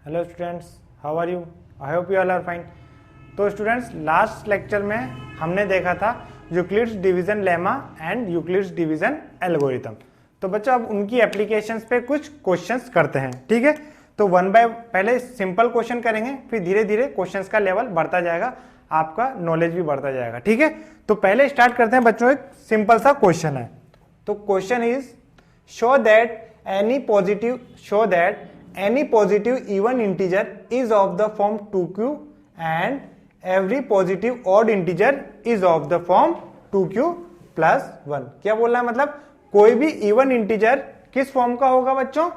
Hello students, how are you? I hope you all are fine. तो students, last lecture में हमने देखा था Euclid's division lemma and Euclid's division algorithm. तो बच्चों अब उनकी एप्लीकेशंस पे कुछ क्वेश्चंस करते हैं, ठीक है। तो वन बाय पहले सिंपल क्वेश्चन करेंगे, फिर धीरे धीरे क्वेश्चंस का लेवल बढ़ता जाएगा, आपका नॉलेज भी बढ़ता जाएगा, ठीक है। तो पहले स्टार्ट करते हैं बच्चों, एक सिंपल सा क्वेश्चन है। तो question is show that any positive even integer is of the form 2q and every positive odd integer is of the form 2q plus 1। क्या बोल रहा है? मतलब कोई भी इवन इंटीजर किस फॉर्म का होगा बच्चों?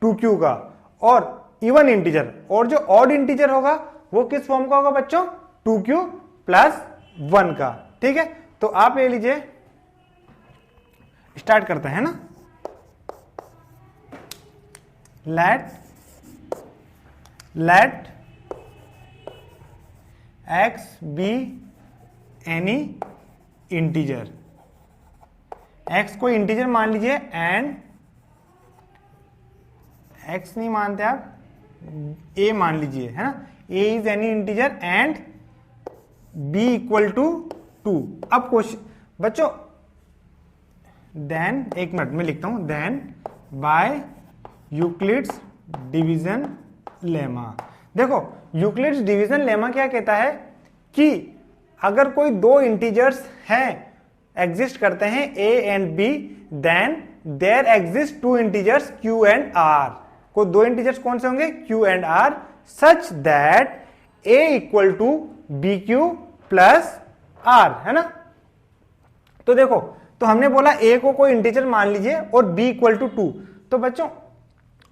2q का। और इवन इंटीजर और जो ऑड इंटीजर होगा वो किस फॉर्म का होगा बच्चों? 2q प्लस 1 का, ठीक है। तो आप ले लीजिए, स्टार्ट करते हैं ना। let x be any integer, x को इंटीजर मान लीजिए एंड x नहीं मानते आप, a मान लीजिए, है ना। a is any integer and b equal to 2। अब क्वेश्चन बच्चों, देन एक मिनट में लिखता हूं, then by Euclid's division lemma. देखो यूक्लिड्स डिवीजन लेमा क्या कहता है कि अगर कोई दो इंटीजर्स हैं, एग्जिस्ट करते हैं a and b, then there exist two integers q and r। को दो इंटीजर्स कौन से होंगे? q and r, such that a equal to bq plus r, है ना। तो देखो, तो हमने बोला a को कोई इंटीजर मान लीजिए और b इक्वल टू 2। तो बच्चों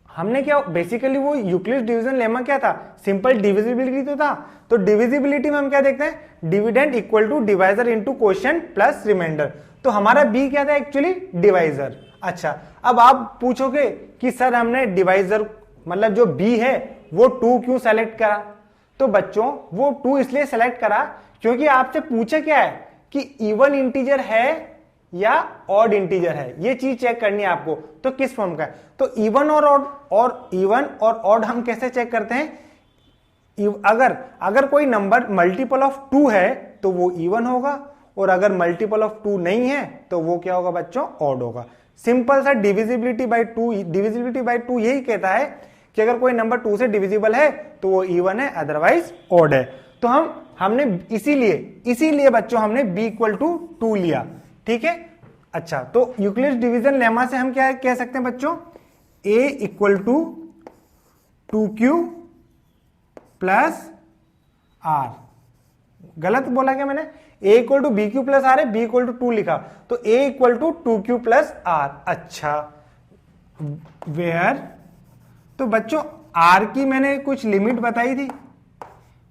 हमने क्या बेसिकली वो यूक्लिड्स डिवीजन लेमा क्या था? सिंपल डिविजिबिलिटी तो था। तो डिविजिबिलिटी में हम क्या देखते हैं? Dividend equal to divisor into quotient plus remainder. तो हमारा b क्या था? Actually divisor. अच्छा, अब आप पूछोगे कि सर हमने डिवाइजर मतलब जो b है वो 2 क्यों सेलेक्ट करा? तो बच्चों वो 2 इसलिए सेलेक्ट करा क्योंकि आपसे पूछा क्या है कि इवन इंटीजर है या ऑड इंटीजर है, ये चीज चेक करनी है आपको। तो किस फॉर्म का है? तो इवन और ऑड, और इवन और ऑड हम कैसे चेक करते हैं? अगर कोई नंबर मल्टीपल ऑफ 2 है तो वो इवन होगा, और अगर मल्टीपल ऑफ 2 नहीं है तो वो क्या होगा बच्चों? ऑड होगा। सिंपल सा डिविजिबिलिटी बाय 2 यही कहता है कि अगर कोई नंबर 2 से डिविजिबल है तो वो इवन है, अदरवाइज ऑड है। तो हमने इसीलिए बच्चों हमने b इक्वल टू 2 लिया, ठीक है। अच्छा, तो यूक्लिड्स डिवीजन लेमा से हम क्या कह सकते हैं बच्चों? a equal to 2q plus r। गलत बोला क्या मैंने? a equal to bq plus r है, b इक्वल टू 2 लिखा, तो a equal to 2q plus r। अच्छा, वेयर, तो बच्चों r की मैंने कुछ लिमिट बताई थी,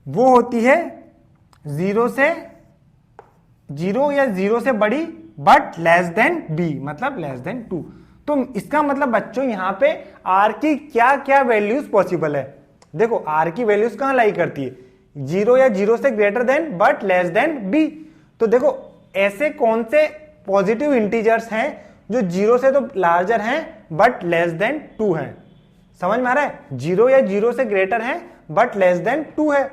वो होती है 0 या 0 से बड़ी बट लेस देन b, मतलब लेस देन 2। तो इसका मतलब बच्चों यहां पे r की क्या क्या वैल्यूज पॉसिबल है? देखो r की वैल्यूज कहां लाई करती है? 0 या 0 से greater than but less then b। तो देखो ऐसे कौन से पॉजिटिव इंटीजर्स हैं जो 0 से तो लार्जर हैं बट लेस देन 2 हैं? समझ में आ रहा है? 0 या 0 से ग्रेटर हैं बट लेस देन 2 है।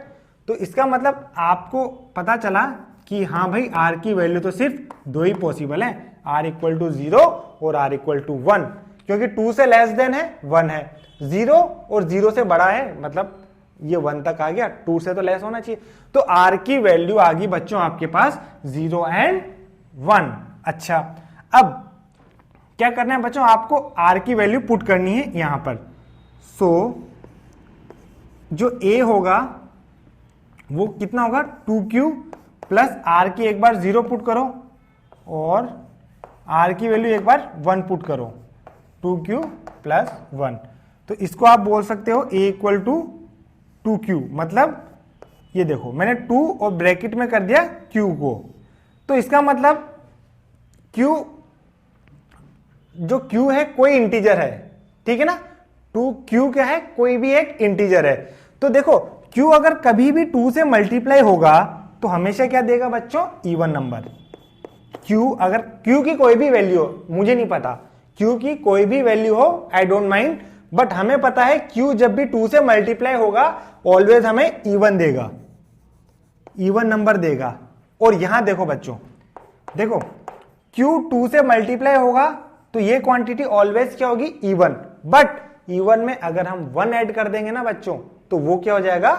तो इसका मतलब आपको पता चला कि हाँ भाई r की वैल्यू तो सिर्फ 2 ही पॉसिबल है, r इक्वल टू 0 और r इक्वल टू 1, क्योंकि 2 से लेस देन है 1 है, 0 और 0 से बड़ा है, मतलब ये 1 तक आ गया, 2 से तो लेस होना चाहिए। तो r की वैल्यू आ गई बच्चों आपके पास 0 एंड 1। अच्छा, अब क्या करना है बच्चों? आपको r की वैल्यू पुट करनी है यहां पर। सो जो a होगा वो कितना होगा? 2q प्लस r की एक बार 0 पुट करो और r की वैल्यू एक बार 1 पुट करो, 2q प्लस 1। तो इसको आप बोल सकते हो a इक्वल टू 2q। मतलब ये देखो मैंने 2 और ब्रैकेट में कर दिया q को, तो इसका मतलब q, जो q है कोई इंटीजर है, ठीक है ना। q क्या है? कोई भी एक इंटीजर है। तो देखो q अगर कभी भी 2 से मल्टीप्लाई होगा तो हमेशा क्या देगा बच्चों? Even number. q अगर q की कोई भी वैल्यू हो, मुझे नहीं पता, q की कोई भी वैल्यू हो, आई डोंट माइंड, बट हमें पता है Q जब भी 2 से मल्टीप्लाई होगा ऑलवेज हमें इवन देगा, इवन नंबर देगा। और यहां देखो बच्चों, देखो Q 2 से मल्टीप्लाई होगा तो ये क्वांटिटी ऑलवेज क्या होगी, इवन। बट इवन में अगर हम 1 ऐड कर देंगे ना बच्चों तो वो क्या हो जाएगा,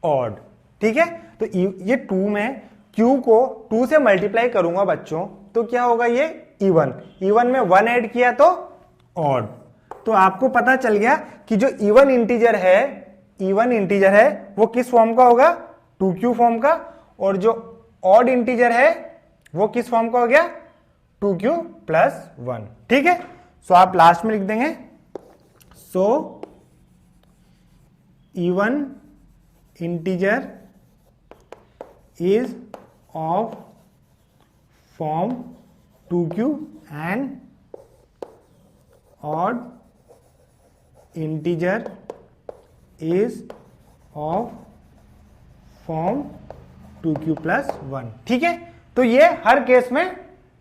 ऑड। ठीक है, तो ये 2 में Q को 2 से मल्टीप्लाई करूंगा बच्चों तो क्या होगा, ये इवन। इवन में 1 ऐड किया तो ऑड। तो आपको पता चल गया कि जो इवन इंटीजर है वो किस फॉर्म का होगा, 2Q फॉर्म का, और जो ऑड इंटीजर है वो किस फॉर्म का हो गया, 2Q प्लस 1। ठीक है, सो आप लास्ट में लिख देंगे, so even integer is of form 2Q and odd integer is of form 2Q plus 1। ठीक है, तो ये हर केस में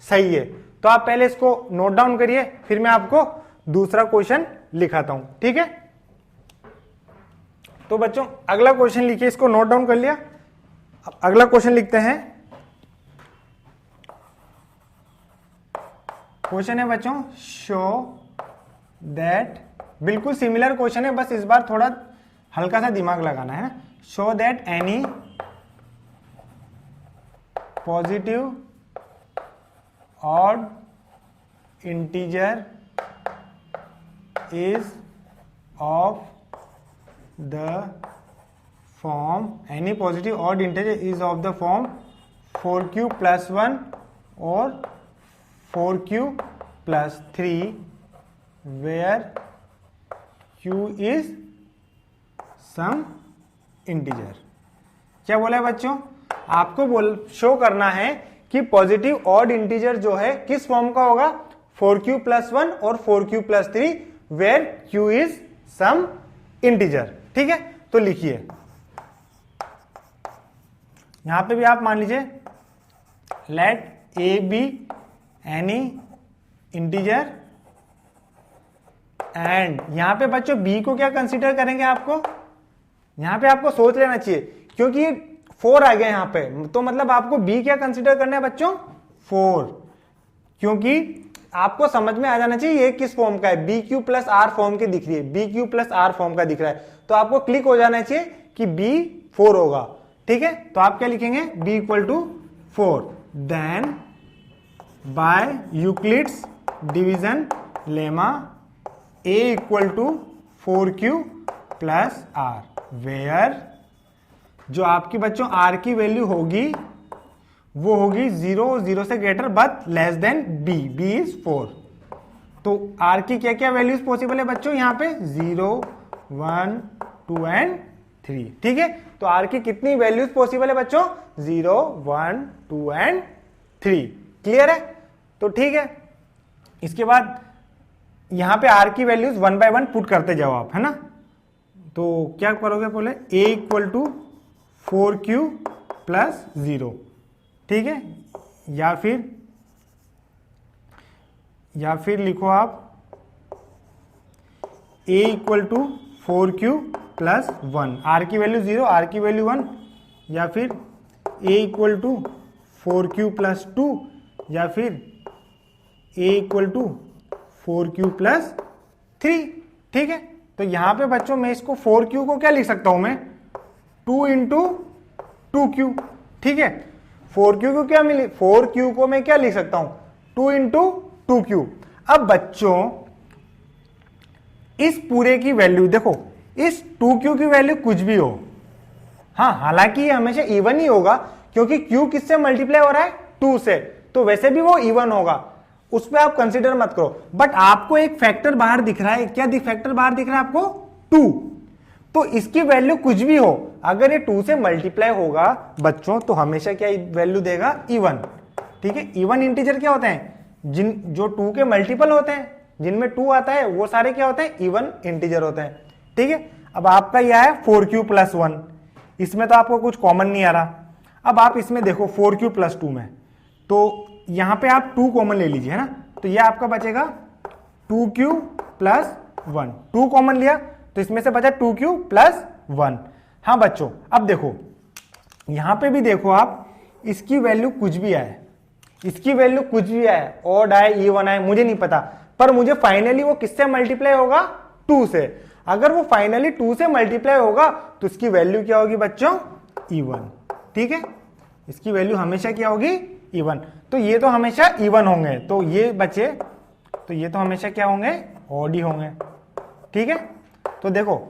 सही है। तो आप पहले इसको नोट डाउन करिए, फिर मैं आपको दूसरा क्वेश्चन लिखाता हूं। ठीक है, तो बच्चों अगला क्वेश्चन लिखिए, इसको नोट डाउन कर लिया। अब अगला क्वेश्चन लिखते हैं। क्वेश्चन है बच्चों, शो दैट, बिल्कुल सिमिलर क्वेश्चन है, बस इस बार थोड़ा हल्का सा दिमाग लगाना है ना। Show that any positive odd integer is of the form, any positive odd integer is of the form 4Q plus 1 और 4Q plus 3 where Q is some integer. क्या बोला है बच्चों, आपको शो करना है कि पॉजिटिव ऑड इंटीजर जो है किस फॉर्म का होगा, 4Q प्लस 1 और 4Q plus 3 where Q is some integer. ठीक है, तो लिखिए, यहां पे भी आप मान लीजिए, let a be any integer, and यहां पे बच्चों बी को क्या कंसीडर करेंगे, आपको यहां पे आपको सोच लेना चाहिए, क्योंकि 4 आ गया यहां पे, तो मतलब आपको बी क्या कंसीडर करना है बच्चों, 4, क्योंकि आपको समझ में आ जाना चाहिए ये किस फॉर्म का है, BQ प्लस आर फॉर्म की दिख रही है, BQ प्लस आर फॉर्म का दिख रहा है, तो आपको क्लिक हो जाना चाहिए कि B 4 होगा। ठीक है, तो आप क्या लिखेंगे, B equal to 4, then by Euclid's division lemma A equal to 4Q plus r, where जो आपकी बच्चों R की वैल्यू होगी वो होगी 0 से greater but less then B is 4। तो R की क्या क्या वैल्यूज पॉसिबल है बच्चों, यहां पे 0, 1, 2 एंड 3। ठीक है, तो R की कितनी वैल्यूज पॉसिबल है बच्चों, 0, 1, 2 एंड 3। क्लियर है, तो ठीक है, इसके बाद यहां पे R की वैल्यूज 1 बाय 1 पुट करते जाओ आप, है ना। तो क्या करोगे, बोले A equal to 4Q plus 0। ठीक है, या फिर लिखो आप A equal to 4Q plus 1, R की वैल्यू 0, R की वैल्यू 1, या फिर A equal to 4Q plus 2, या फिर A equal to 4Q plus 3। ठीक है, तो यहां पे बच्चों मैं इसको 4Q को क्या लिख सकता हूं मैं, 2 इंटू 2Q। ठीक है, 4Q को क्या मिली, 4Q को मैं क्या लिख सकता हूं, 2 इंटू 2Q। अब बच्चों इस पूरे की वैल्यू देखो, इस 2Q की वैल्यू कुछ भी हो, हाँ हालांकि ये हमेशा इवन ही होगा, क्योंकि Q किससे मल्टीप्लाई हो रहा है, 2 से, तो वैसे भी वो इवन होगा, उस पर आप कंसीडर मत करो। बट आपको एक फैक्टर बाहर दिख रहा है, क्या फैक्टर बाहर दिख रहा है आपको, 2, तो इसकी वैल्यू कुछ भी हो, अगर ये 2 से मल्टीप्लाई होगा बच्चों तो हमेशा क्या वैल्यू देगा, इवन। ठीक है, इवन इंटीजर क्या होते हैं, जो 2 के मल्टीपल होते हैं, जिनमें 2 आता है वो सारे क्या होते हैं, इवन इंटीजर होते हैं। ठीक है, अब आपका यह है 4Q प्लस 1, इसमें तो आपको कुछ कॉमन नहीं आ रहा। अब आप इसमें देखो 4Q प्लस 2 में, तो यहां पे आप 2 कॉमन ले लीजिए, है ना, तो यह आपका बचेगा 2Q प्लस 1, 2 कॉमन लिया तो इसमें से बचा 2q प्लस 1। हाँ बच्चों, अब देखो यहां पे भी देखो आप, इसकी वैल्यू कुछ भी आए, इसकी वैल्यू कुछ भी आए, ऑड आए इवन आए, मुझे नहीं पता, पर मुझे फाइनली वो किससे मल्टीप्लाई होगा, 2 से। अगर वो फाइनली 2 से मल्टीप्लाई होगा तो इसकी वैल्यू क्या होगी बच्चों, इवन। ठीक है, इसकी वैल्यू हमेशा क्या होगी, इवन। तो ये तो हमेशा इवन होंगे, तो ये बचे, तो ये तो हमेशा क्या होंगे, ऑड ही होंगे। ठीक है, तो देखो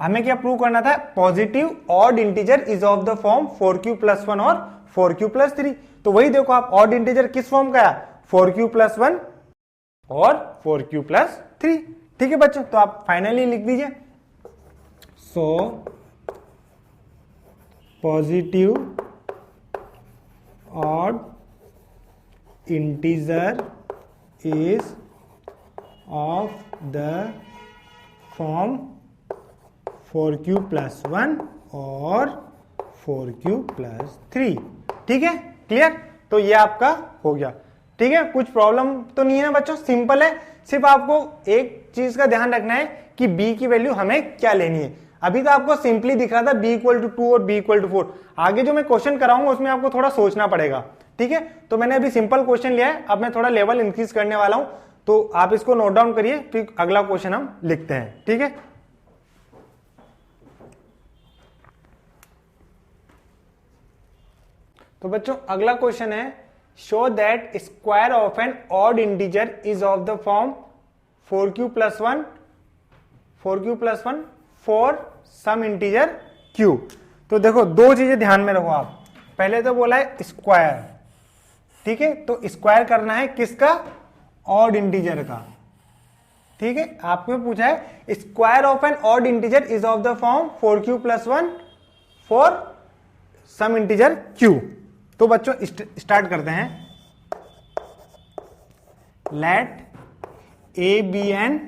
हमें क्या प्रूव करना था, positive odd integer is of the form 4q plus 1 और 4q प्लस 3। तो वही देखो आप, ऑड इंटीजर किस फॉर्म का है, 4q प्लस 1 और 4q प्लस 3। ठीक है बच्चों, तो आप फाइनली लिख दीजिए, so positive odd integer is of the form 4q plus 1 और 4q प्लस 3। ठीक है, क्लियर। तो ये आपका हो गया। ठीक है, कुछ प्रॉब्लम तो नहीं है ना बच्चों, सिंपल है। सिर्फ आपको एक चीज का ध्यान रखना है कि b की वैल्यू हमें क्या लेनी है। अभी तो आपको सिंपली दिख रहा था b इक्वल टू 2 और b इक्वल टू 4। आगे जो मैं क्वेश्चन कराऊंगा उसमें आपको थोड़ा सोचना पड़ेगा। ठीक है, तो मैंने अभी सिंपल क्वेश्चन लिया है, अब मैं थोड़ा लेवल इंक्रीज करने वाला हूं, तो आप इसको नोट डाउन करिए, फिर अगला क्वेश्चन हम लिखते हैं। ठीक है, तो बच्चों अगला क्वेश्चन है, show that square of an odd integer is of the form 4q plus 1 for some integer q। तो देखो दो चीजें ध्यान में रखो आप, पहले तो बोला है स्क्वायर। ठीक है, तो स्क्वायर करना है किसका, ऑड इंटीजर का। ठीक है, आपको पूछा है square of an odd integer is of the form 4q plus 1 for some integer q। तो बच्चों स्टार्ट करते हैं, let a be an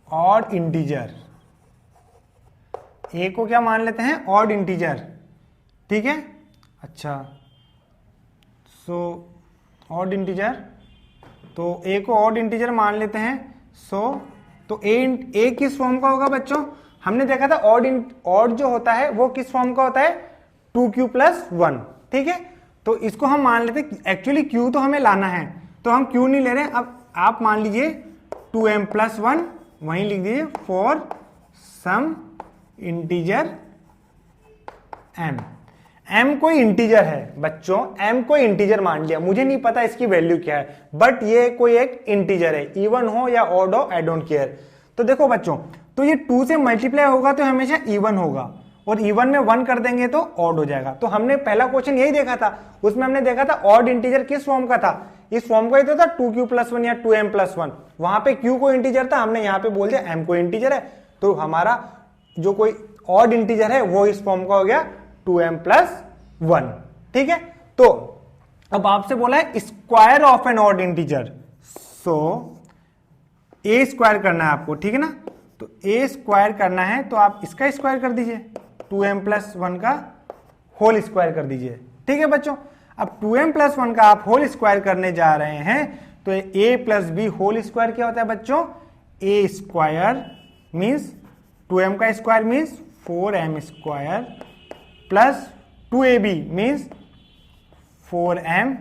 odd integer. a को क्या मान लेते हैं, ऑड इंटीजर। ठीक है, अच्छा, सो ऑड इंटीजर, तो a को ऑड इंटीजर मान लेते हैं। तो a किस फॉर्म का होगा बच्चों, हमने देखा था ऑड जो होता है वो किस फॉर्म का होता है, 2q प्लस 1। ठीक है, तो इसको हम मान लेते हैं, एक्चुअली q तो हमें लाना है, तो हम q नहीं ले रहे। अब आप मान लीजिए 2m प्लस 1, वहीं लिख दीजिए for some integer m। m कोई इंटीजर है बच्चों, m कोई इंटीजर मान लिया, मुझे नहीं पता इसकी वैल्यू क्या है, बट ये कोई एक इंटीजर है, इवन हो या ऑड हो, आई डोंट केयर। तो देखो बच्चों, तो ये 2 से मल्टीप्लाई होगा तो हमेशा इवन होगा, और इवन में 1 कर देंगे तो ऑड हो जाएगा। तो हमने पहला क्वेश्चन यही देखा था, उसमें हमने देखा था ऑड इंटीजर किस फॉर्म का था, इस फॉर्म का ही तो था 2q प्लस 1 या 2m प्लस 1। वहां पे q को इंटीजर था, हमने यहां पे बोल दिया m को इंटीजर है, तो हमारा जो कोई ऑड इंटीजर है वो इस फॉर्म का हो गया 2m प्लस 1। ठीक है, तो अब आपसे बोला है square of an odd integer, so a square करना है आपको। ठीक है ना, तो a स्क्वायर करना है तो आप इसका स्क्वायर कर दीजिए, 2m प्लस 1 का होल स्क्वायर कर दीजिए। ठीक है बच्चों, अब 2m प्लस 1 का आप होल स्क्वायर करने जा रहे हैं, तो a plus b whole square क्या होता है बच्चों, a स्क्वायर मीन्स 2m का square means 4m square plus 2ab means 4m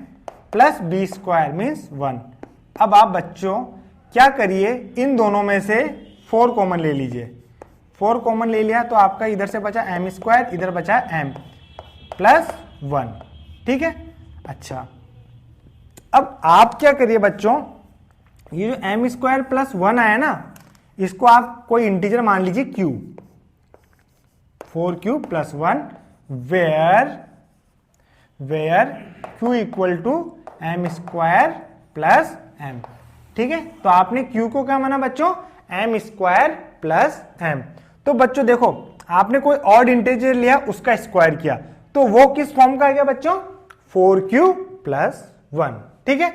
plus b square means 1। अब आप बच्चों क्या करिए, इन दोनों में से 4 कॉमन ले लीजिए। 4 कॉमन ले लिया तो आपका इधर से बचा m स्क्वायर, इधर बचा m प्लस 1। ठीक है, अच्छा, अब आप क्या करिए बच्चों, ये जो m स्क्वायर प्लस 1 आया ना, इसको आप कोई इंटीजर मान लीजिए q, 4q plus 1 where q equal to m square plus m। ठीक है, तो आपने q को क्या माना बच्चों, m स्क्वायर प्लस m। तो बच्चों देखो, आपने कोई ऑड इंटीजर लिया, उसका स्क्वायर किया, तो वो किस फॉर्म का आ गया बच्चों, 4q प्लस 1। ठीक है,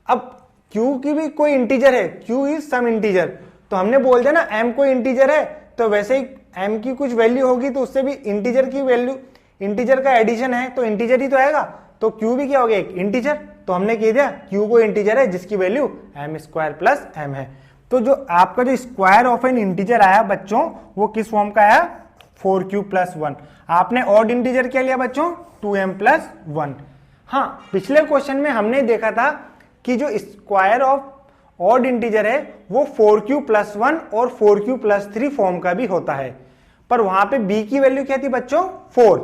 अब q की भी कोई इंटीजर है, q इज सम इंटीजर, तो हमने बोल दिया ना m कोई इंटीजर है, तो वैसे ही m की कुछ वैल्यू होगी तो उससे भी इंटीजर की वैल्यू, इंटीजर का एडिशन है तो इंटीजर ही तो आएगा, तो q भी क्या हो गया, एक इंटीजर। तो हमने कह दिया q को इंटीजर है जिसकी value m square plus m है। तो जो आपका जो स्क्वायर ऑफ एन इंटीजर आया बच्चों वो किस फॉर्म का आया, 4q+1। आपने ऑड इंटीजर क्या लिया बच्चों, 2m+1। हाँ, पिछले क्वेश्चन में हमने देखा था कि जो स्क्वायर ऑफ ऑड इंटीजर है वो 4q+1 और 4q+3 फॉर्म का भी होता है, पर वहां पे b की वैल्यू क्या थी बच्चों, 4।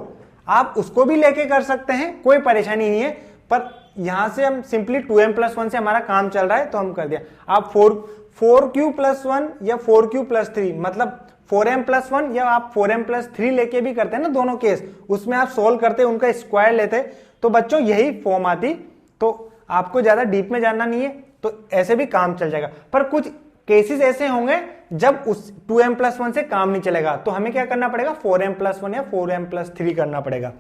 आप उसको भी लेके कर सकते हैं, कोई परेशानी नहीं है, पर यहां से हम सिंपली 2m+1 से हमारा काम चल रहा है तो हम कर दिया। आप 4q+1 या 4q+3 मतलब 4m+1 या आप 4m+3 लेके भी करते हैं ना, दोनों केस उसमें आप सोल्व करते, उनका स्क्वायर लेते, तो बच्चों यही फॉर्म आती। तो आपको ज्यादा डीप में जानना नहीं है, तो ऐसे भी काम चल जाएगा। पर कुछ केसेस ऐसे होंगे जब उस 2m+1 से काम नहीं चलेगा, तो हमें क्या करना पड़ेगा, 4m+1 या 4m+3 करना पड़ेगा।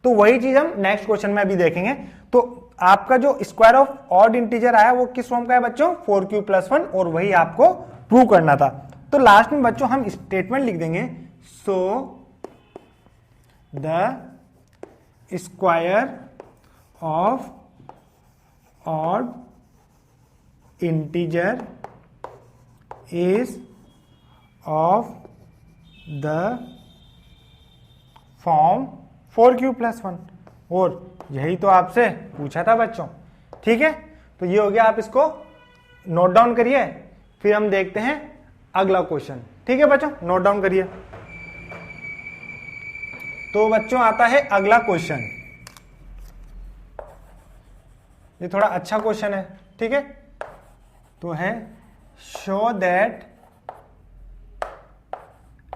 तो वही चीज हम नेक्स्ट क्वेश्चन में अभी देखेंगे। तो आपका जो स्क्वायर ऑफ ऑड इंटीजर आया वो किस फॉर्म का है बच्चों, 4q+1, और वही आपको प्रूव करना था। तो लास्ट में बच्चों हम स्टेटमेंट लिख देंगे, so the square of odd integer is of the form 4q+1। और यही तो आपसे पूछा था बच्चों, ठीक है। तो ये हो गया, आप इसको नोट डाउन करिए, फिर हम देखते हैं अगला क्वेश्चन, ठीक है बच्चों, नोट डाउन करिए। तो बच्चों आता है अगला क्वेश्चन, ये थोड़ा अच्छा क्वेश्चन है, ठीक है। तो है show that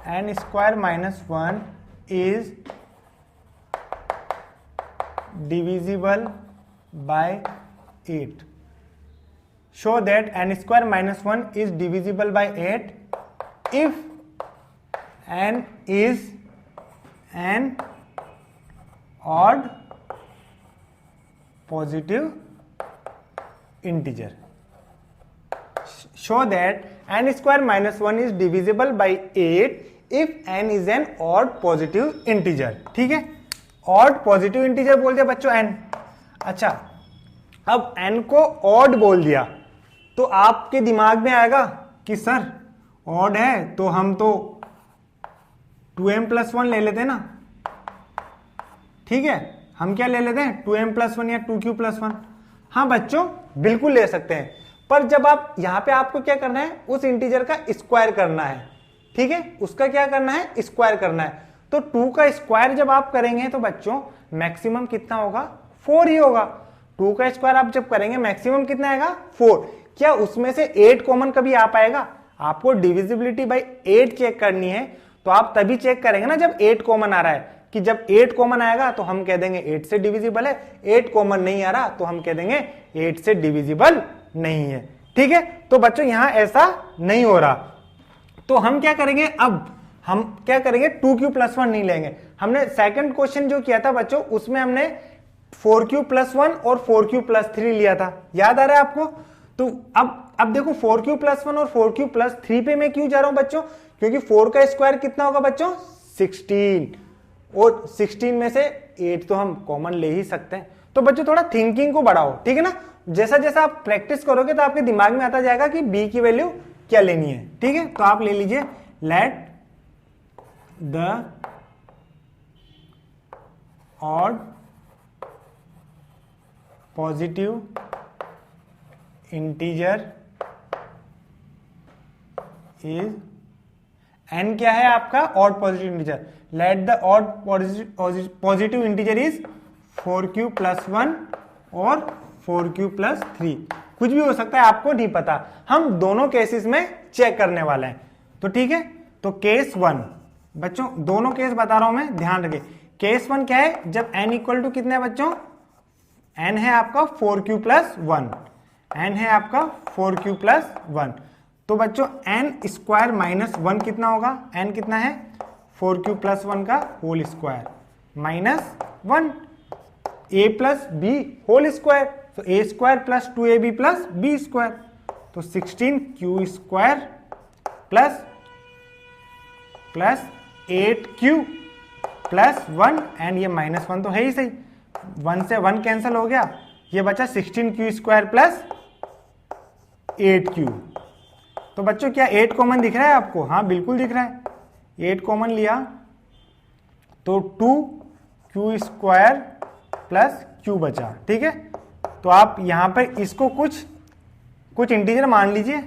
n² - 1 is divisible by 8. Show that n² - 1 is divisible by 8 if n is an odd positive integer. Show that n² - 1 is divisible by 8 if n is an odd positive integer. ठीक है, odd positive integer बोल दिया बच्चों n। अच्छा, अब n को odd बोल दिया तो आपके दिमाग में आएगा कि सर ऑड है तो हम तो 2m+1 ले लेते ना, ठीक है, हम क्या ले लेते हैं, 2m+1 या 2q+1। हाँ बच्चों, बिल्कुल ले सकते हैं, पर जब आप यहां पे आपको क्या करना है, उस इंटीजर का स्क्वायर करना है, ठीक है, उसका क्या करना है, स्क्वायर करना है। तो 2 का स्क्वायर जब आप करेंगे तो बच्चों मैक्सिमम कितना होगा, 4 ही होगा। 2 का स्क्वायर आप जब करेंगे मैक्सिमम कितना आएगा, 4। क्या उसमें से 8 कॉमन कभी आ पाएगा, आपको डिविजिबिलिटी बाय 8 चेक करनी है, तो आप तभी चेक करेंगे ना जब 8 कॉमन आ रहा है, कि जब 8 कॉमन आएगा तो हम कह देंगे 8 से डिविजिबल है, 8 कॉमन नहीं आ रहा तो हम कह देंगे 8 से डिविजिबल नहीं है, ठीक है। तो बच्चों यहां ऐसा नहीं हो रहा, तो हम क्या करेंगे, अब हम क्या करेंगे, 2q+1 नहीं लेंगे। हमने सेकंड क्वेश्चन जो किया था बच्चों, उसमें हमने 4q+1 और 4q+3 लिया था, याद आ रहा है आपको। तो अब देखो 4q+1 और 4q+3 पे मैं क्यों जा रहा हूं बच्चों, क्योंकि 4 का स्क्वायर कितना होगा बच्चों, 16, और 16 में से 8 तो हम कॉमन ले ही सकते हैं। तो बच्चों थोड़ा थिंकिंग को बढ़ाओ, ठीक है ना, जैसा जैसा आप प्रैक्टिस करोगे तो आपके दिमाग में आता जाएगा कि b की वैल्यू क्या लेनी है, ठीक है। तो आप ले लीजिए, late the odd positive integer is n क्या है आपका, odd positive integer, let the odd positive integer is 4q+1 और 4q+3, कुछ भी हो सकता है, आपको नहीं पता, हम दोनों केसेस में चेक करने वाले हैं। तो ठीक है, तो केस 1 बच्चों, दोनों केस बता रहा हूं मैं, ध्यान रखिए। केस 1 क्या है, जब n इक्वल टू कितना है बच्चों, n है आपका 4q+1, n है आपका 4q+1। तो बच्चों n² - 1 कितना होगा, n कितना है, 4q+1 का whole square minus 1, a + b whole square, तो a² + 2ab + b², तो 16q² प्लस 8q + 1, एंड ये -1 तो है ही सही, 1 से 1 कैंसिल हो गया, ये बचा 16q² + 8q। तो बच्चों क्या 8 कॉमन दिख रहा है आपको? हाँ बिल्कुल दिख रहा है। 8 कॉमन लिया तो 2q स्क्वायर प्लस q बचा, ठीक है। तो आप यहां पर इसको कुछ इंटीजर मान लीजिए,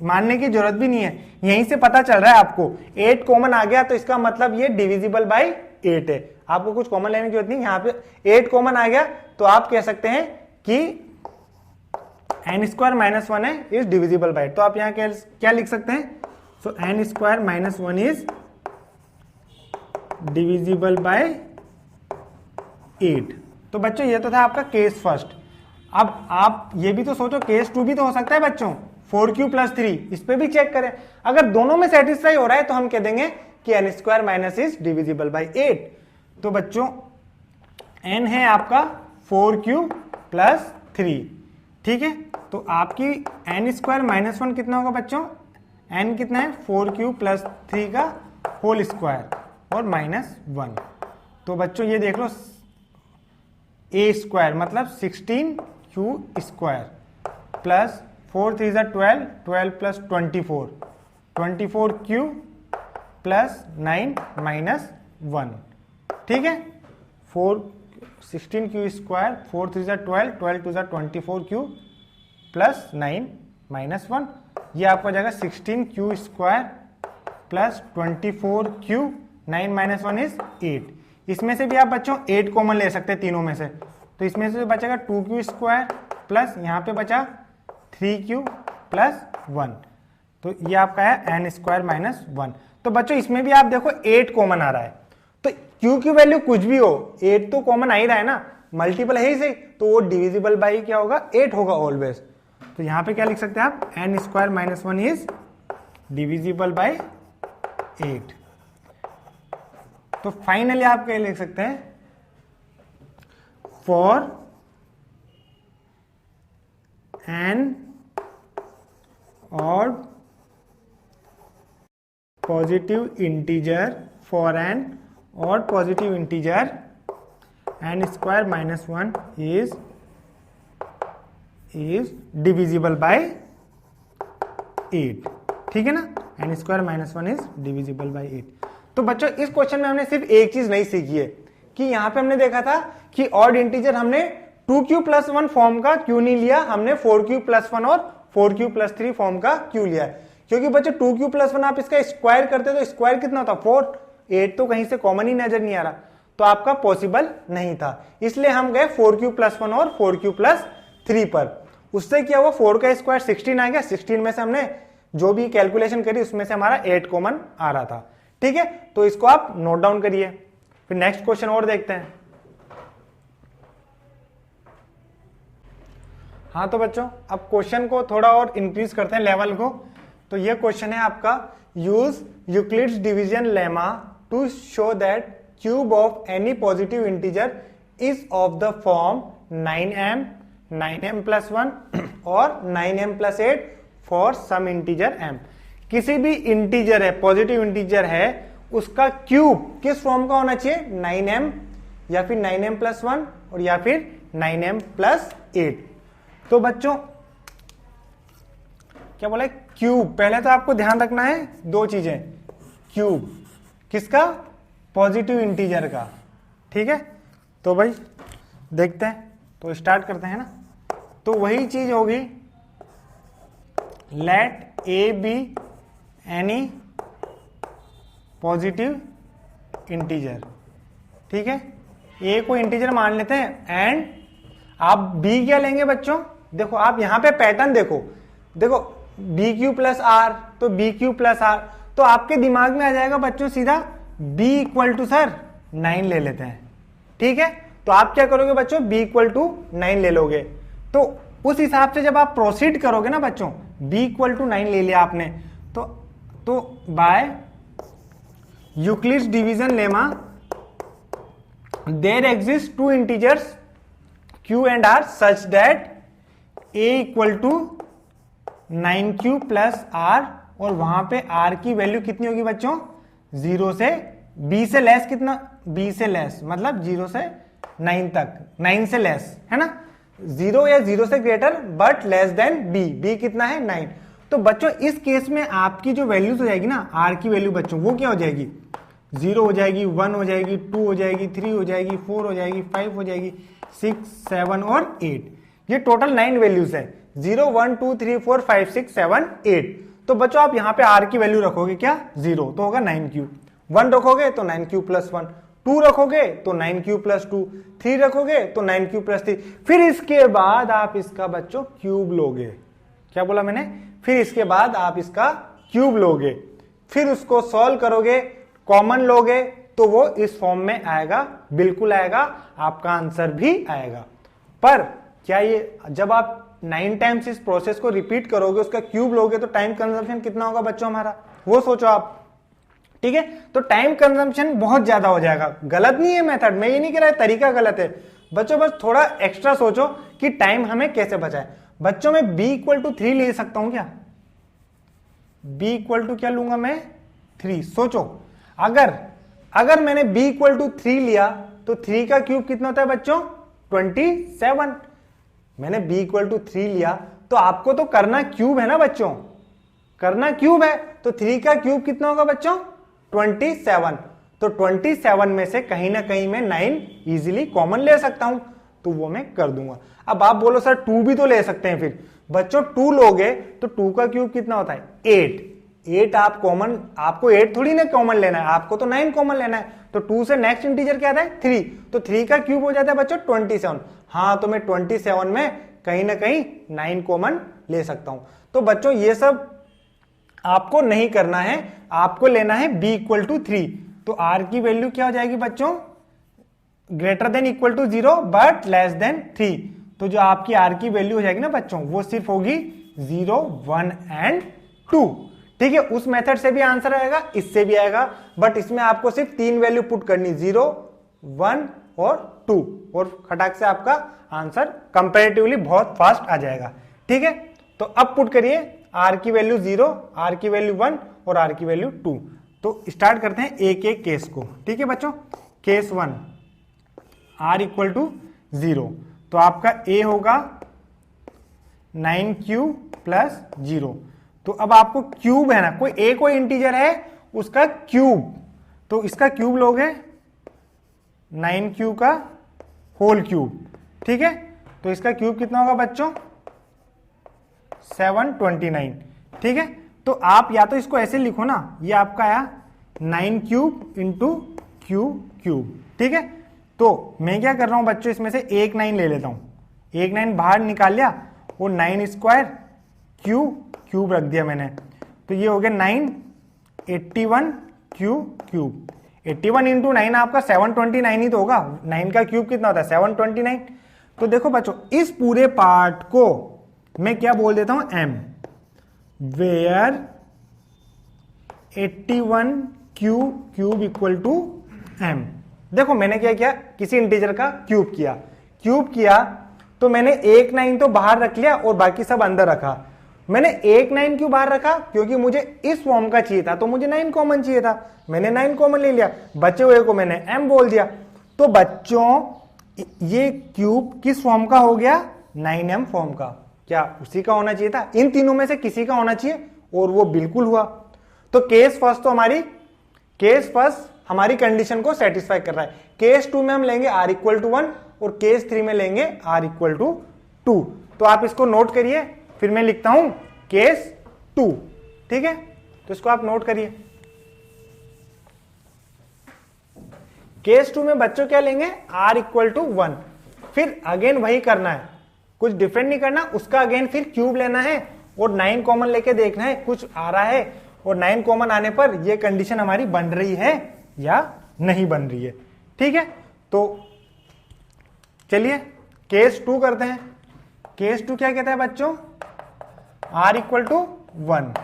मानने की जरूरत भी नहीं है, यहीं से पता चल रहा है आपको 8 कॉमन आ गया तो इसका मतलब ये डिविजिबल बाय 8 है। आपको कुछ कॉमन लेने की जरूरत नहीं, यहां पे 8 कॉमन आ गया तो आप कह सकते हैं कि n स्क्वायर माइनस 1 है इज डिविजिबल बाय। तो आप यहां क्या लिख सकते हैं? सो n square minus 1 is divisible by 8। तो बच्चों ये तो था आपका केस फर्स्ट। अब आप ये भी तो सोचो केस 2 भी तो हो सकता है बच्चों, 4q प्लस 3, इस पे भी चेक करें। अगर दोनों में सेटिस्फाई हो रहा है तो हम कह देंगे कि n square minus is divisible by 8। तो बच्चों n है आपका 4q प्लस 3, ठीक है। तो आपकी n स्क्वायर माइनस 1 कितना होगा बच्चों? n कितना है? 4q प्लस 3 का होल स्क्वायर और माइनस 1। तो बच्चों ये देख लो a स्क्वायर मतलब 16q square plus 4 3 12, 12 plus 24, 24q plus 9 minus 1, ठीक है। 16q square, 4 3 12, 12 2 24q plus 9 minus 1, ये आपका जाएगा 16q square plus 24q, 9 minus 1 is 8। इसमें से भी आप बच्चों 8 कॉमन ले सकते हैं तीनों में से। तो इसमें से बचेगा 2q स्क्वायर प्लस यहाँ पे बचा 3q प्लस 1। तो ये आपका है n स्क्वायर माइनस 1। तो बच्चों इसमें भी आप देखो 8 कॉमन आ रहा है, तो q की वैल्यू कुछ भी हो 8 तो कॉमन आ ही रहा है ना, मल्टीपल है ही सही, तो वो डिविजिबल बाई क्या होगा? 8 होगा ऑलवेज। तो यहां पे क्या लिख सकते हैं आप? n square minus 1 is divisible by 8। तो फाइनली आप क्या लिख सकते हैं? फॉर एन और पॉजिटिव इंटीजर, फॉर एन और positive integer n square minus 1 is divisible by 8, ठीक है ना। n square minus 1 is divisible by 8। तो बच्चों इस क्वेश्चन में हमने सिर्फ एक चीज नहीं सीखी है कि यहां पे हमने देखा था कि ऑड इंटीजर हमने 2q प्लस 1 फॉर्म का क्यों नहीं लिया, हमने 4q प्लस 1 और 4q प्लस 3 फॉर्म का क्यों लिया है? क्योंकि बच्चों 2q प्लस 1 आप इसका स्क्वायर करते तो स्क्वायर कितना होता? 4। 8 तो कहीं से कॉमन ही नजर नहीं आ रहा, तो आपका पॉसिबल नहीं था, इसलिए हम गए 4q प्लस 1 और 4q प्लस 3 पर। उससे क्या हुआ? 4 का स्क्वायर 16 आ गया, 16 में से हमने जो भी कैलकुलेशन करी उसमें से हमारा 8 कॉमन आ रहा था, ठीक है। तो इसको आप नोट डाउन करिए। फिर नेक्स्ट क्वेश्चन और देखते हैं। हाँ तो बच्चों अब क्वेश्चन को थोड़ा और इंक्रीज करते हैं लेवल को। तो ये क्वेश्चन है आपका, use Euclid's division lemma to show that cube of any positive integer is of the form 9m, 9m plus 1 और 9m plus 8 for some integer m। किसी भी इंटीजर है, पॉजिटिव इंटीजर है, उसका क्यूब किस फॉर्म का होना चाहिए? 9m या फिर 9m प्लस 1 और या फिर 9m प्लस 8। तो बच्चों क्या बोला? क्यूब। पहले तो आपको ध्यान रखना है दो चीजें, क्यूब किसका? पॉजिटिव इंटीजर का, ठीक है। तो भाई देखते हैं, तो स्टार्ट करते हैं ना। तो वही चीज होगी, let a be any positive integer, ठीक है। ए को इंटीजर मान लेते हैं एंड आप बी क्या लेंगे बच्चों? देखो आप यहां पे पैटर्न देखो, देखो बी क्यू प्लस आर, तो बी क्यू प्लस आर, तो आपके दिमाग में आ जाएगा बच्चों सीधा बी इक्वल टू सर 9 ले लेते हैं, ठीक है। तो आप क्या करोगे बच्चों? बी इक्वल टू 9 ले लोगे। तो उस हिसाब से जब आप प्रोसीड करोगे ना बच्चों, बी इक्वल टू 9 ले लिया आपने, तो by Euclid's division lemma there exist two integers q and r such that a equal to 9q plus r, और वहां पे r की वैल्यू कितनी होगी बच्चों? 0 से b से लेस, कितना? b से लेस मतलब 0 से 9 तक, 9 से लेस है ना, 0 या 0 से greater but less then b, b कितना है? 9। तो बच्चों इस केस में आपकी जो वैल्यूज हो जाएगी ना, आर की वैल्यू बच्चों वो क्या हो जाएगी, 0 हो जाएगी, 1 हो जाएगी, 2 हो जाएगी, 3 हो जाएगी, 4 हो जाएगी, 5 हो जाएगी, 6, 7 और 8। ये टोटल 9 वैल्यूज है, 0, 1, 2, 3, 4, 5, 6, 7, 8। तो बच्चों आप यहाँ पे आर की वैल्यू रखोगे क्या, 0, तो होगा 9 क्यूब। 1 रखोगे तो 9 क्यूब प्लस 1, 2 रखोगे तो 9 क्यूब प्लस 2, 3 रखोगे तो 9 क्यूब प्लस 3। फिर इसके बाद आप इसका बच्चों क्यूब लोगे। क्या बोला मैंने, फिर इसके बाद आप इसका क्यूब लोगे, फिर उसको सॉल्व करोगे, कॉमन लोगे तो वो इस फॉर्म में आएगा, बिल्कुल आएगा, आपका आंसर भी आएगा। पर क्या ये जब आप 9 टाइम्स इस प्रोसेस को रिपीट करोगे, उसका क्यूब लोगे, तो टाइम कंजम्पशन कितना होगा बच्चों हमारा, वो सोचो आप। ठीक है, तो टाइम कंजम्पशन बहुत ज्यादा हो जाएगा। गलत नहीं है मेथड, मैं ये नहीं कह रहा है तरीका गलत है बच्चों, बस थोड़ा एक्स्ट्रा सोचो कि टाइम हमें कैसे बचाए। बच्चों में b इक्वल टू 3 ले सकता हूं क्या, b इक्वल टू क्या लूंगा मैं, 3। सोचो अगर मैंने b इक्वल टू 3 लिया तो 3 का क्यूब कितना होता है बच्चों, 27। मैंने b इक्वल टू 3 लिया तो आपको तो करना क्यूब है ना बच्चों, करना क्यूब है, तो 3 का क्यूब कितना होगा बच्चों, 27। तो 27 में से कहीं ना कहीं मैं 9 इजीली कॉमन ले सकता हूं, तो वो मैं कर दूंगा। अब आप बोलो सर 2 भी तो ले सकते हैं, फिर बच्चों 2 लोगे तो 2 का क्यूब कितना होता है, 8 आप कॉमन, आपको 8 थोड़ी ना कॉमन लेना है, आपको तो 9 कॉमन लेना है। तो 2 से नेक्स्ट इंटीजर क्या आता है, 3, तो 3 का क्यूब हो जाता है बच्चों 27। हाँ, तो मैं 27 में कहीं ना कहीं 9 कॉमन ले सकता हूं। तो बच्चों ये सब आपको नहीं करना है, आपको लेना है b इक्वल टू 3। तो r की वैल्यू क्या हो जाएगी बच्चों, greater than equal to 0 but less than 3। तो जो आपकी r की वैल्यू हो जाएगी ना बच्चों, वो सिर्फ होगी 0, 1 एंड 2। ठीक है, उस मेथड से भी आंसर आएगा, इससे भी आएगा, बट इसमें आपको सिर्फ 3 वैल्यू पुट करनी, 0, 1 और 2, और खटाक से आपका आंसर कंपैरेटिवली बहुत फास्ट आ जाएगा। ठीक है, तो अब पुट करिए r की वैल्यू 0, r की वैल्यू 1 और r की वैल्यू 2। तो स्टार्ट करते हैं एक एक केस को। ठीक है बच्चों, केस 1 r इक्वल टू 0, तो आपका a होगा 9q प्लस 0। तो अब आपको क्यूब है ना, कोई इंटीजर है उसका क्यूब, तो इसका क्यूब लोगे 9q का होल क्यूब। ठीक है, तो इसका क्यूब कितना होगा बच्चों, 729। ठीक है, तो आप या तो इसको ऐसे लिखो ना, ये आपका आया 9 क्यूब इंटू क्यूब। ठीक है, तो मैं क्या कर रहा हूं बच्चों, इसमें से एक 9 ले लेता हूं, एक 9 बाहर निकाल लिया, और 9 स्क्वायर क्यूब रख दिया मैंने, तो ये हो गया 9, 81 क्यूब। 81 इंटू 9 आपका 729 ही तो होगा, 9 का क्यूब कितना होता है 729। तो देखो बच्चों, इस पूरे पार्ट को मैं क्या बोल देता हूं, m, where 81 cube equal to m। देखो मैंने क्या किया, किसी इंटीजर का क्यूब किया तो मैंने एक 9 तो बाहर रख लिया और बाकी सब अंदर रखा। मैंने एक 9 क्यों बाहर रखा, क्योंकि मुझे इस फॉर्म का चाहिए था, तो मुझे 9 कॉमन चाहिए था, मैंने 9 कॉमन ले लिया, बचे हुए को मैंने m बोल दिया। तो बच्चों ये क्यूब किस फॉर्म का हो गया, 9m फॉर्म का। क्या उसी का होना चाहिए था, इन तीनों में से किसी का होना चाहिए, और वो बिल्कुल हुआ। तो केस फर्स्ट हमारी कंडीशन को सेटिस्फाई कर रहा है। केस 2 में हम लेंगे r इक्वल टू 1 और केस 3 में लेंगे r इक्वल टू 2। तो आप इसको नोट करिए, फिर मैं लिखता हूं केस 2। ठीक है, तो इसको आप नोट करिए। केस 2 में बच्चों क्या लेंगे, r इक्वल टू 1। फिर अगेन वही करना है, कुछ डिफरेंट नहीं करना, उसका अगेन फिर क्यूब लेना है और 9 कॉमन लेके देखना है कुछ आ रहा है, और 9 कॉमन आने पर ये कंडीशन हमारी बन रही है या नहीं बन रही है। ठीक है, तो चलिए केस 2 करते हैं। केस 2 क्या कहता है बच्चों, r इक्वल टू 1।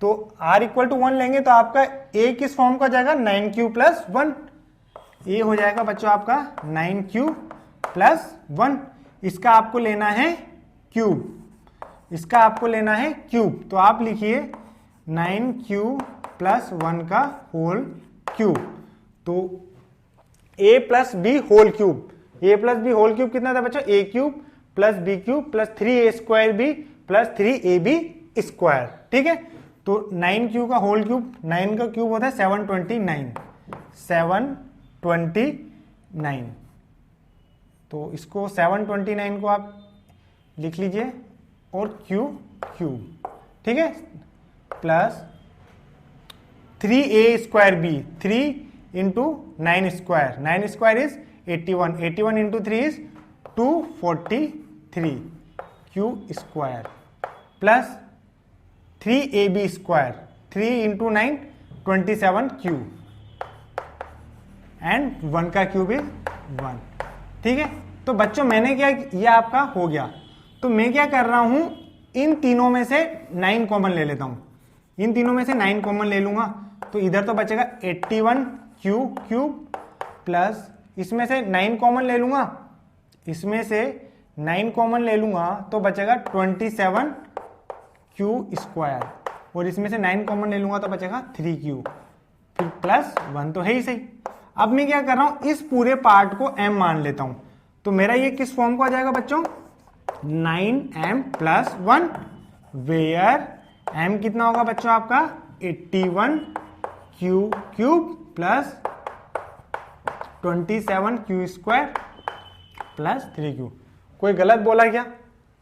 तो r इक्वल टू 1 लेंगे तो आपका a किस फॉर्म का जाएगा, 9q प्लस 1। a हो जाएगा बच्चों आपका 9q प्लस 1। इसका आपको लेना है क्यूब, तो आप लिखिए 9q प्लस 1 का होल क्यूब। तो a plus b whole cube, कितना था बच्चों, a cube plus b cube plus 3a square b plus 3ab square. ठीक है, तो 9q का होल क्यूब, 9 का क्यूब होता है 729, 729। तो इसको 729 को आप लिख लीजिए और क्यूब, ठीक है, plus 3a square b, 3 into 9 square, 9 square is 81, 81 इंटू 3 is 243 q square, plus 3ab square, 3 into 9 27 q, and 1 का क्यूब इज 1। ठीक है, तो बच्चों मैंने क्या, ये आपका हो गया। तो मैं क्या कर रहा हूं, इन तीनों में से 9 कॉमन ले लेता हूं, इन तीनों में से 9 कॉमन ले लूंगा, तो इधर तो बचेगा 81 क्यूब, प्लस इसमें से 9 कॉमन ले लूंगा, इसमें से 9 कॉमन ले लूंगा तो बचेगा 27 क्यू स्क्वायर, और इसमें से 9 कॉमन ले लूंगा तो बचेगा 3q, फिर प्लस 1 तो है ही सही। अब मैं क्या कर रहा हूं, इस पूरे पार्ट को m मान लेता हूं, तो मेरा ये किस फॉर्म को आ जाएगा बच्चों, 9m प्लस 1, वेयर m कितना होगा बच्चों आपका 81 cube plus 27 Q square plus 3q। कोई गलत बोला क्या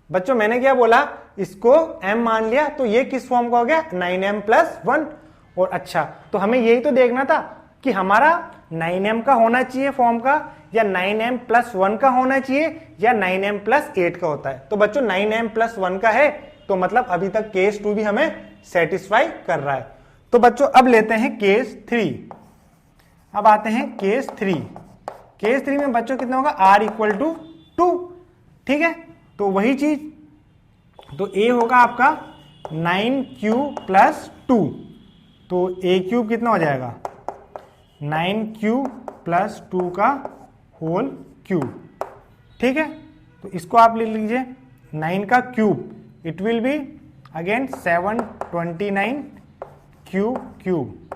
बच्चों, मैंने क्या बोला, इसको m मान लिया, तो ये किस फॉर्म का हो गया 9m प्लस 1। और अच्छा, तो हमें यही तो देखना था कि हमारा 9m का होना चाहिए फॉर्म का, या 9m प्लस 1 का होना चाहिए, या 9m प्लस 8 का होता है। तो बच्चों 9m प्लस 1 का है, तो मतलब अभी तक केस 2 भी हमें सेटिस्फाई कर रहा है। तो बच्चों अब लेते हैं केस 3। अब आते हैं केस 3। केस 3 में बच्चों कितना होगा, r इक्वल टू 2। ठीक है, तो वही चीज, तो a होगा आपका 9q प्लस 2, तो a क्यूब कितना हो जाएगा 9q प्लस 2 का होल क्यूब। ठीक है, तो इसको आप लिख लीजिए 9 का cube, it will be again 729 cube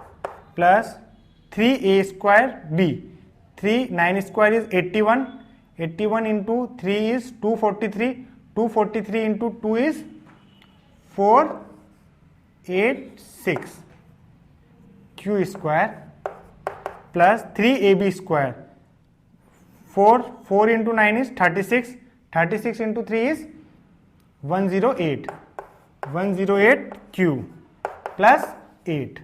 plus 3a square b, 3 9 square is 81, 81 इंटू 3 is 243, 243 into 2 is 486 Q square plus 3ab square, 4 into 9 is 36, 36 into 3 is 108 Q plus 8।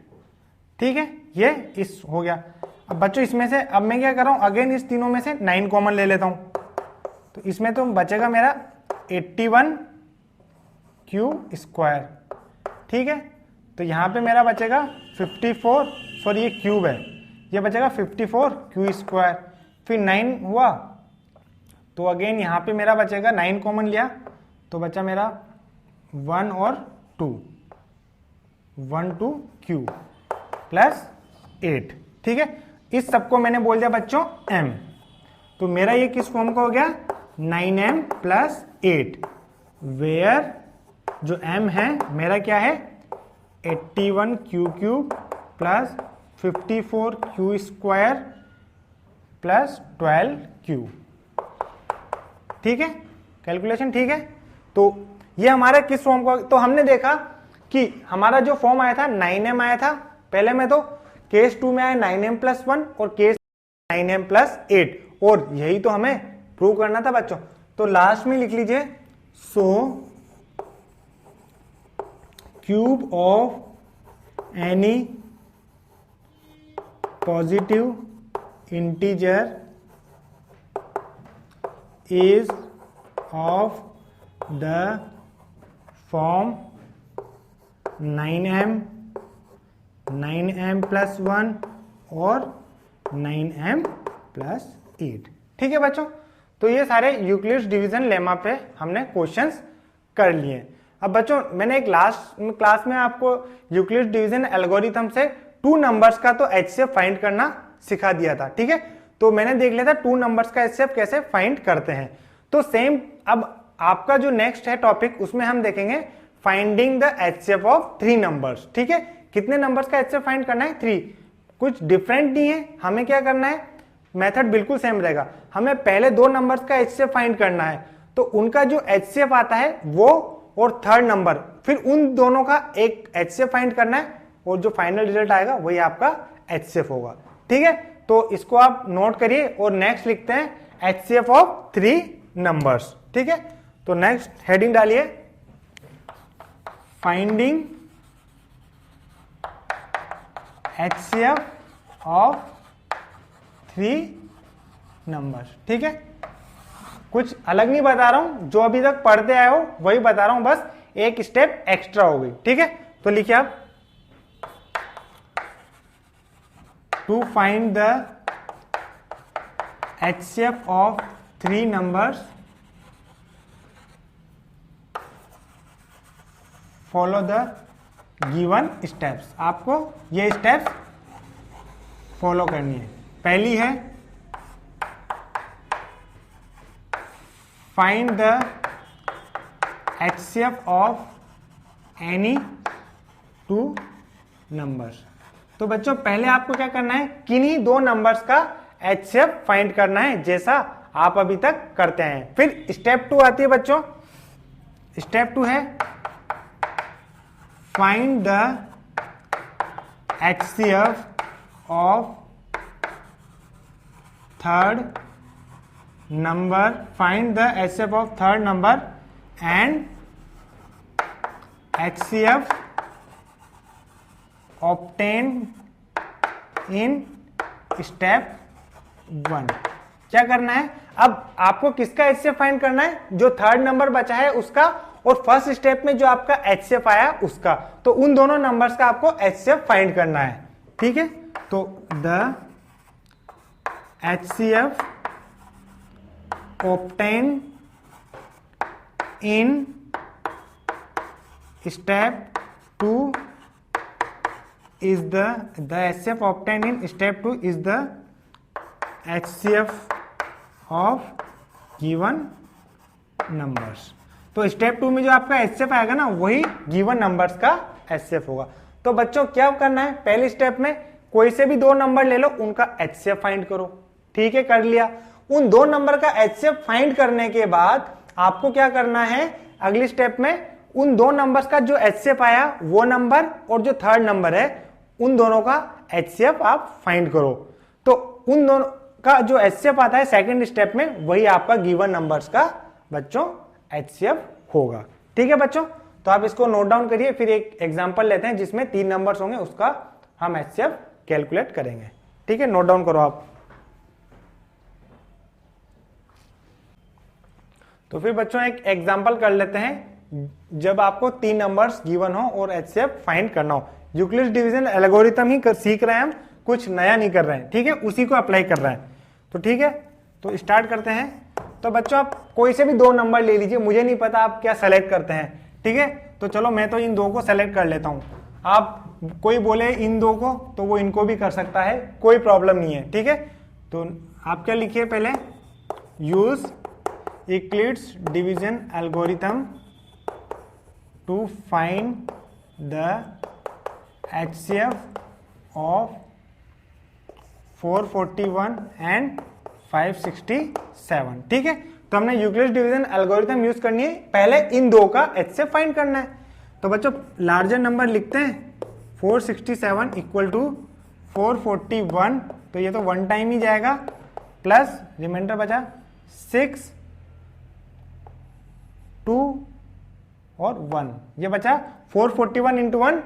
ठीक है, ये इस हो गया। अब बच्चों इसमें से अब मैं क्या कर रहा हूं, अगेन इस तीनों में से 9 कॉमन ले लेता हूं, तो इसमें तो बचेगा मेरा 81 क्यू स्क्वायर। ठीक है, तो यहां पे मेरा बचेगा 54, सॉरी ये क्यूब है, ये बचेगा 54 क्यू स्क्वायर, फिर 9 हुआ, तो अगेन यहां पे मेरा बचेगा 9 कॉमन लिया, तो बचा मेरा 1 और 2, 1 2 क्यू प्लस 8। ठीक है, इस सबको मैंने बोल दिया बच्चों m, तो मेरा ये किस फॉर्म का हो गया 9m प्लस 8, वेयर जो m है मेरा क्या है 81 cube plus 54 Q square plus 12 Q. ठीक है, कैलकुलेशन ठीक है। तो ये हमारा किस फॉर्म का, तो हमने देखा कि हमारा जो फॉर्म आया था 9m आया था पहले में, तो केस 2 में आया 9m प्लस 1 और केस 9m प्लस 8, और यही तो हमें प्रूव करना था बच्चों। तो लास्ट में लिख लीजिए, सो cube of any positive integer is of the form 9m plus 1 और 9m प्लस 8। ठीक है बच्चों, तो ये सारे यूक्लिड्स डिवीजन लेमा पे हमने क्वेश्चंस कर लिए। अब बच्चों मैंने एक लास्ट क्लास में आपको यूक्लिड्स डिवीजन एल्गोरिथम से 2 नंबर्स का तो एचसीएफ फाइंड करना सिखा दिया था। ठीक है, तो मैंने देख लिया था 2 नंबर्स का एचसीएफ कैसे फाइंड करते हैं। तो सेम अब आपका जो नेक्स्ट है टॉपिक, उसमें हम देखेंगे finding the HCF of 3 numbers. ठीक है, कितने नंबर्स का एचसीएफ फाइंड करना है 3, कुछ डिफरेंट नहीं है। हमें क्या करना है, मेथड बिल्कुल सेम रहेगा, हमें पहले 2 नंबर्स का एचसीएफ फाइंड करना है, तो उनका जो एचसीएफ आता है वो और थर्ड नंबर, फिर उन दोनों का एक HCF फाइंड करना है और जो फाइनल रिजल्ट आएगा वही आपका HCF होगा। ठीक है, तो इसको आप नोट करिए और नेक्स्ट लिखते हैं HCF ऑफ 3 नंबर्स। ठीक है, तो नेक्स्ट हेडिंग डालिए फाइंडिंग HCF ऑफ 3 नंबर्स। ठीक है, कुछ अलग नहीं बता रहा हूं, जो अभी तक पढ़ते आए हो वही बता रहा हूं, बस एक स्टेप एक्स्ट्रा हो गई। ठीक है, तो लिखिए आप to find the HCF of 3 numbers follow the given steps. आपको ये स्टेप्स फॉलो करनी है। पहली है find the HCF of any 2 numbers. तो बच्चों पहले आपको क्या करना है, किन्हीं 2 नंबर्स का HCF फाइंड करना है, जैसा आप अभी तक करते हैं। फिर स्टेप 2 आती है बच्चों, स्टेप 2 है find the HCF of third number, find the HCF of third number and HCF obtain in step 1। क्या करना है, अब आपको किसका HCF फाइंड करना है, जो थर्ड नंबर बचा है उसका, और फर्स्ट स्टेप में जो आपका HCF आया उसका। तो उन दोनों नंबर्स का आपको HCF फाइंड करना है। ठीक है, तो the HCF obtain in step 2 is the HCF obtained in step 2 is the HCF of given numbers। तो स्टेप 2 में जो आपका HCF आएगा ना, वही गिवन नंबर्स का HCF होगा। तो बच्चों क्या करना है, पहले स्टेप में कोई से भी 2 नंबर ले लो, उनका HCF फाइंड करो। ठीक है, कर लिया। उन 2 नंबर का HCF फाइंड करने के बाद आपको क्या करना है, अगली स्टेप में उन 2 नंबर्स का जो HCF आया वो नंबर और जो थर्ड नंबर है उन दोनों का HCF आप फाइंड करो। तो उन दोनों का जो HCF आता है सेकंड स्टेप में, वही आपका गिवन नंबर्स का बच्चों HCF होगा। ठीक है बच्चों, तो आप इसको नोट डाउन करिए, फिर एक एग्जांपल लेते हैं जिसमें 3 नंबर्स होंगे, उसका हम HCF कैलकुलेट करेंगे। ठीक है, नोट डाउन करो आप। तो फिर बच्चों एक एग्जांपल कर लेते हैं, जब आपको 3 नंबर्स गिवन हो और HCF फाइंड करना हो। यूक्लिड्स डिवीजन एल्गोरिथम ही सीख रहे हैं हम, कुछ नया नहीं कर रहे हैं। ठीक है, उसी को अप्लाई कर रहे हैं। तो ठीक है, तो स्टार्ट करते हैं। तो बच्चों आप कोई से भी 2 नंबर ले लीजिए, मुझे नहीं पता आप क्या सेलेक्ट करते हैं। ठीक है, तो चलो मैं तो इन 2 को सेलेक्ट कर लेता हूं। आप कोई बोले इन 2 को, तो वो इनको भी कर सकता है, कोई प्रॉब्लम नहीं है। ठीक है, तो आप क्या लिखिए, पहले use Euclid's division algorithm to find the HCF of 441 and 567। ठीक है, तो हमने यूक्लिड्स डिवीजन एल्गोरिथम यूज करनी है, पहले इन 2 का HCF फाइंड करना है। तो बच्चों लार्जर नंबर लिखते हैं, 467 इक्वल टू 441, तो ये तो 1 टाइम ही जाएगा, प्लस रिमाइंडर बचा 6, 2 और 1, ये बचा 441 इंटू 1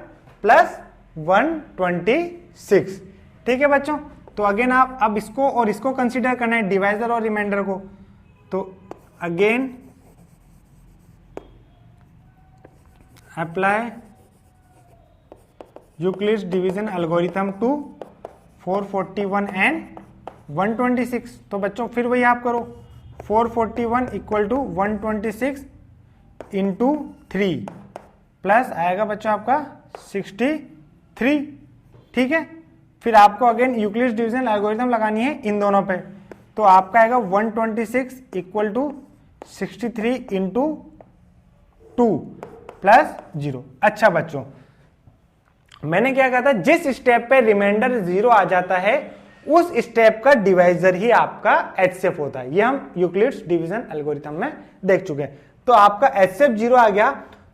प्लस 126। ठीक है बच्चों, तो अगेन आप अब इसको और इसको कंसीडर करना है, डिवाइजर और रिमाइंडर को। तो again apply Euclid's division algorithm to 441 and 126। तो बच्चों फिर वही आप करो, 441 इक्वल टू 126 इंटू 3 प्लस आएगा बच्चों आपका 63। ठीक है, फिर आपको अगेन यूक्लिड्स डिवीजन एल्गोरिथम लगानी है इन दोनों पे। तो आपका आएगा 126 इक्वल टू 63 इंटू 2 प्लस 0। अच्छा बच्चों, मैंने क्या कहा था, जिस स्टेप पे रिमाइंडर 0 आ जाता है उस स्टेप का डिवाइजर ही आपका HCF होता है। ये हम यूक्लिड्स डिवीजन एल्गोरिथम में देख चुके हैं। तो आपका HCF 0 आ गया,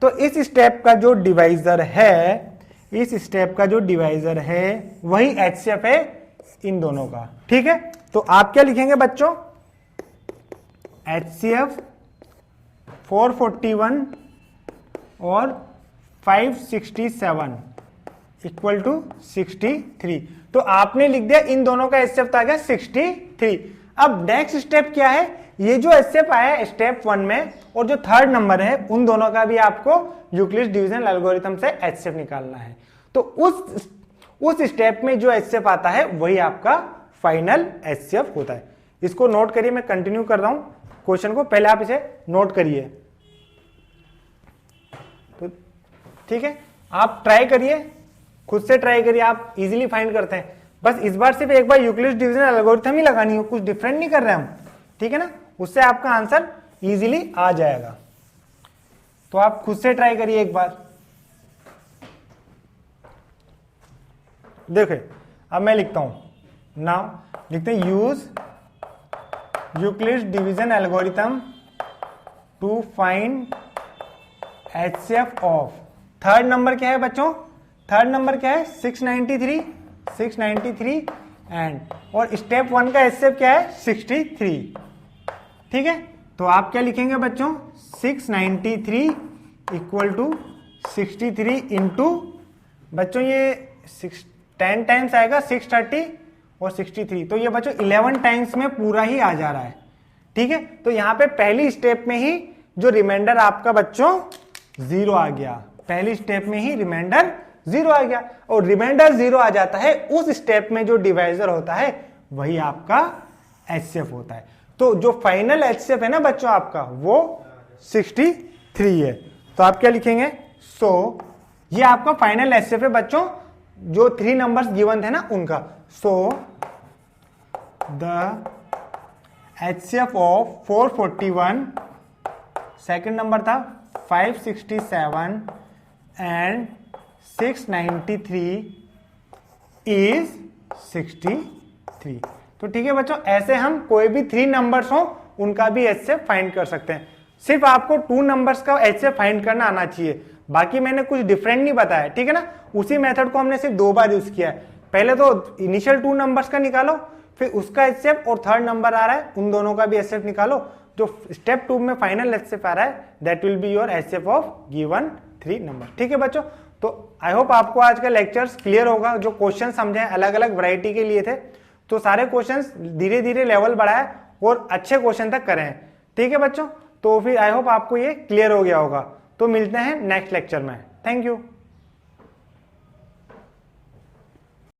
तो इस स्टेप का जो डिवाइजर है, इस स्टेप का जो डिवाइजर है वही HCF है इन दोनों का। ठीक है, तो आप क्या लिखेंगे बच्चों, HCF 441 और 567 इक्वल टू 63। तो आपने लिख दिया इन दोनों का HCF आ गया 63। अब नेक्स्ट स्टेप क्या है, ये जो HCF आया है स्टेप 1 में और जो थर्ड नंबर है उन दोनों का भी आपको यूक्लिड्स डिवीजन एल्गोरिथम से HCF निकालना है। तो उस स्टेप में जो HCF आता है वही आपका फाइनल HCF होता है। इसको नोट करिए, मैं कंटिन्यू कर रहा हूं क्वेश्चन को, पहले आप इसे नोट करिए। तो ठीक है, आप ट्राई करिए, खुद से ट्राई करिए, आप इजीली फाइंड करते हैं। बस इस बार सिर्फ एक बार यूक्लिड्स डिवीजन एल्गोरिथम ही लगानी हो, कुछ डिफरेंट नहीं कर रहे हम, ठीक है ना, उससे आपका आंसर इजीली आ जाएगा। तो आप खुद से ट्राई करिए एक बार। देखिए अब मैं लिखता हूं, नाउ लिखते हैं use Euclid's division algorithm to find HCF of, third number क्या है बच्चों, थर्ड नंबर क्या है 693 एंड, और स्टेप 1 का HCF क्या है 63। ठीक है, तो आप क्या लिखेंगे बच्चों, 693 इक्वल टू 63 इंटू, बच्चों ये 10 टाइम्स आएगा 630 और 63, तो ये बच्चों 11 टाइम्स में पूरा ही आ जा रहा है। ठीक है, तो यहां पे पहली स्टेप में ही जो रिमाइंडर आपका बच्चों 0 आ गया, पहली स्टेप में ही रिमाइंडर 0 आ गया, और रिमाइंडर 0 आ जाता है उस स्टेप में जो डिवाइजर होता है वही आपका HCF होता है। तो जो फाइनल HCF है ना बच्चों आपका वो 63 है। तो आप क्या लिखेंगे, सो ये आपका फाइनल HCF है बच्चों, जो 3 नंबर्स गिवन थे ना उनका। So the HCF of 441, second number था 567 एंड 693 इज 63। तो ठीक है बच्चों, ऐसे हम कोई भी 3 नंबर्स हो उनका भी HCF फाइंड कर सकते हैं। सिर्फ आपको 2 नंबर्स का HCF फाइंड करना आना चाहिए, बाकी मैंने कुछ डिफरेंट नहीं बताया। ठीक है ना, उसी मेथड को हमने सिर्फ 2 बार यूज किया है। पहले तो इनिशियल 2 नंबर्स का निकालो, फिर उसका HCF, और थर्ड नंबर आ रहा है उन दोनों का भी HCF निकालो। जो स्टेप 2 में फाइनल HCF आ रहा है that will be your HCF of given 3 number. ठीक है बच्चों, तो आई होप आपको आज का लेक्चर्स क्लियर होगा। जो क्वेश्चन समझे अलग अलग वैरायटी के लिए थे, तो सारे क्वेश्चंस धीरे धीरे लेवल बढ़ाए और अच्छे क्वेश्चन तक करें। ठीक है बच्चों, तो फिर आई होप आपको ये क्लियर हो गया होगा। तो मिलते हैं नेक्स्ट लेक्चर में। Thank you.